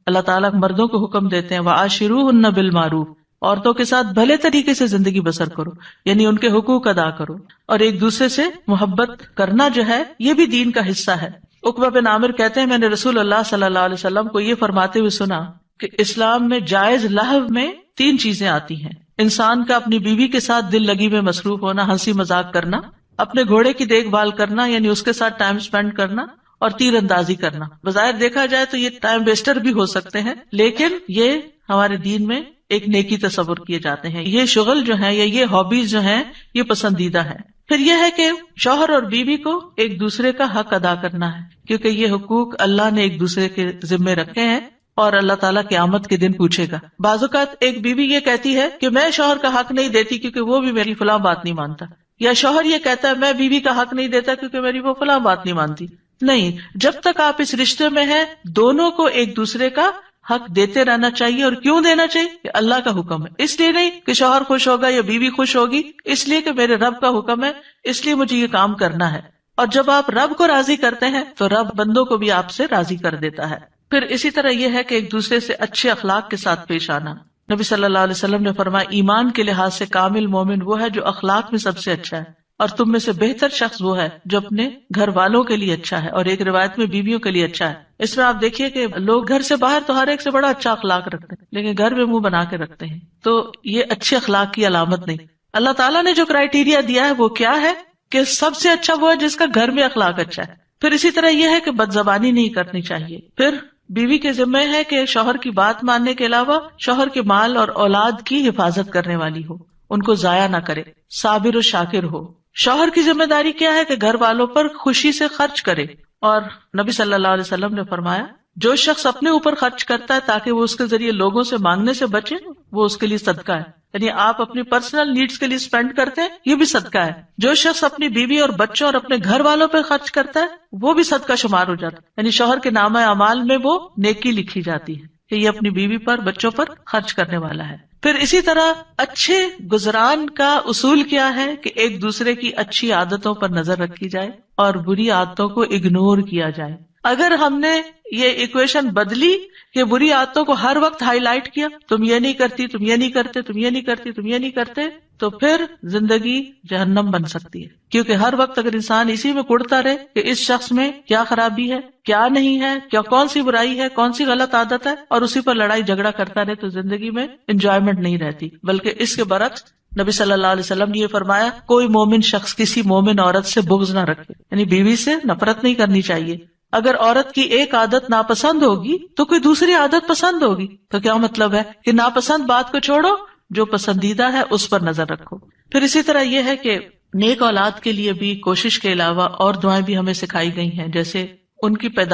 اللہ تعالیٰ مردوں کو حکم دیتے ہیں وَعَاشِرُوهُنَّ بِالْمَعْرُوفِ، عورتوں کے ساتھ بھلے طریقے سے زندگی بسر کرو، یعنی ان کے حقوق ادا کرو، اور ایک دوسرے سے محبت کرنا جو ہے یہ بھی دین کا حصہ ہے۔ عقبہ بن عامر کہتے ہیں میں نے رسول اللہ صلی اللہ علیہ وسلم کو یہ فرماتے ہوئے سنا کہ اسلام میں جائز لہو میں 3 چیزیں آتی ہیں: انسان کا اپنی بیوی کے ساتھ دل لگی میں مصروف ہونا، ہنسی مذاق کرنا، اپنے گھوڑے کی دیکھ بھال کرنا یعنی اس کے ساتھ ٹائم سپینڈ کرنا، اور تیر اندازی کرنا۔ بظاہر دیکھا جائے تو یہ ٹائم ویسٹر بھی ہو سکتے ہیں، لیکن یہ ہمارے دین میں ایک نیکی تصور کیے جاتے ہیں۔ یہ شغل جو ہے یا یہ ہابیز جو ہیں یہ پسندیدہ ہے۔ پھر یہ ہے کہ شوہر اور بیوی کو ایک دوسرے کا حق ادا کرنا ہے، کیونکہ یہ حقوق اللہ نے ایک دوسرے کے ذمے رکھے ہیں اور اللہ تعالیٰ قیامت کے دن پوچھے گا۔ بعض اوقات ایک بیوی یہ کہتی ہے کہ میں شوہر کا حق نہیں دیتی کیونکہ وہ بھی میری فلاں بات نہیں مانتا، یا شوہر یہ کہتا ہے میں بیوی کا حق نہیں دیتا کیونکہ میری وہ فلاں بات نہیں مانتی۔ نہیں، جب تک آپ اس رشتے میں ہیں دونوں کو ایک دوسرے کا حق دیتے رہنا چاہیے۔ اور کیوں دینا چاہیے؟ کہ اللہ کا حکم ہے، اس لیے نہیں کہ شوہر خوش ہوگا یا بیوی خوش ہوگی، اس لیے کہ میرے رب کا حکم ہے، اس لیے مجھے یہ کام کرنا ہے۔ اور جب آپ رب کو راضی کرتے ہیں تو رب بندوں کو بھی آپ سے راضی کر دیتا ہے۔ پھر اسی طرح یہ ہے کہ ایک دوسرے سے اچھے اخلاق کے ساتھ پیش آنا۔ نبی صلی اللہ علیہ وسلم نے فرمایا ایمان کے لحاظ سے کامل مومن وہ ہے جو اخلاق میں سب سے اچھا ہے، اور تم میں سے بہتر شخص وہ ہے جو اپنے گھر والوں کے لیے اچھا ہے، اور ایک روایت میں بیویوں کے لیے اچھا ہے۔ اس میں آپ دیکھیے کہ لوگ گھر سے باہر تو ہر ایک سے بڑا اچھا اخلاق رکھتے ہیں، لیکن گھر میں منہ بنا کے رکھتے ہیں، تو یہ اچھے اخلاق کی علامت نہیں۔ اللہ تعالیٰ نے جو کرائیٹیریا دیا ہے وہ کیا ہے کہ سب سے اچھا وہ ہے جس کا گھر میں اخلاق اچھا ہے۔ پھر اسی طرح یہ ہے کہ بد زبانی نہیں کرنی چاہیے۔ پھر بیوی کے ذمہ ہے کہ شوہر کی بات ماننے کے علاوہ شوہر کے مال اور اولاد کی حفاظت کرنے والی ہو، ان کو ضائع نہ کرے، صابر و شاکر ہو۔ شوہر کی ذمہ داری کیا ہے کہ گھر والوں پر خوشی سے خرچ کرے، اور نبی صلی اللہ علیہ وسلم نے فرمایا جو شخص اپنے اوپر خرچ کرتا ہے تاکہ وہ اس کے ذریعے لوگوں سے مانگنے سے بچے وہ اس کے لیے صدقہ ہے، یعنی آپ اپنی پرسنل نیڈز کے لیے اسپینڈ کرتے ہیں یہ بھی صدقہ ہے۔ جو شخص اپنی بیوی اور بچوں اور اپنے گھر والوں پہ خرچ کرتا ہے وہ بھی صدقہ شمار ہو جاتا ہے، یعنی شوہر کے نامہ اعمال میں وہ نیکی لکھی جاتی ہے کہ یہ اپنی بیوی پر بچوں پر خرچ کرنے والا ہے۔ پھر اسی طرح اچھے گزران کا اصول کیا ہے کہ ایک دوسرے کی اچھی عادتوں پر نظر رکھی جائے اور بری عادتوں کو اگنور کیا جائے۔ اگر ہم نے یہ ایکویشن بدلی کہ بری عادتوں کو ہر وقت ہائی لائٹ کیا، تم یہ نہیں کرتی، تم یہ نہیں کرتے، تم یہ نہیں کرتی، تم یہ نہیں کرتے، تو پھر زندگی جہنم بن سکتی ہے۔ کیونکہ ہر وقت اگر انسان اسی میں کڑتا رہے کہ اس شخص میں کیا خرابی ہے، کیا نہیں ہے، کیا کون سی برائی ہے، کون سی غلط عادت ہے، اور اسی پر لڑائی جھگڑا کرتا رہے تو زندگی میں انجوائمنٹ نہیں رہتی، بلکہ اس کے برعکس نبی صلی اللہ علیہ وسلم نے یہ فرمایا کوئی مومن شخص کسی مومن عورت سے بغض نہ رکھے، یعنی بیوی سے نفرت نہیں کرنی چاہیے۔ اگر عورت کی ایک عادت ناپسند ہوگی تو کوئی دوسری عادت پسند ہوگی، تو کیا مطلب ہے کہ ناپسند بات کو چھوڑو، جو پسندیدہ ہے اس پر نظر رکھو۔ پھر اسی طرح یہ ہے کہ نیک اولاد کے لیے بھی کوشش کے علاوہ اور دعائیں بھی ہمیں سکھائی گئی ہیں، جیسے ان کی پیدائش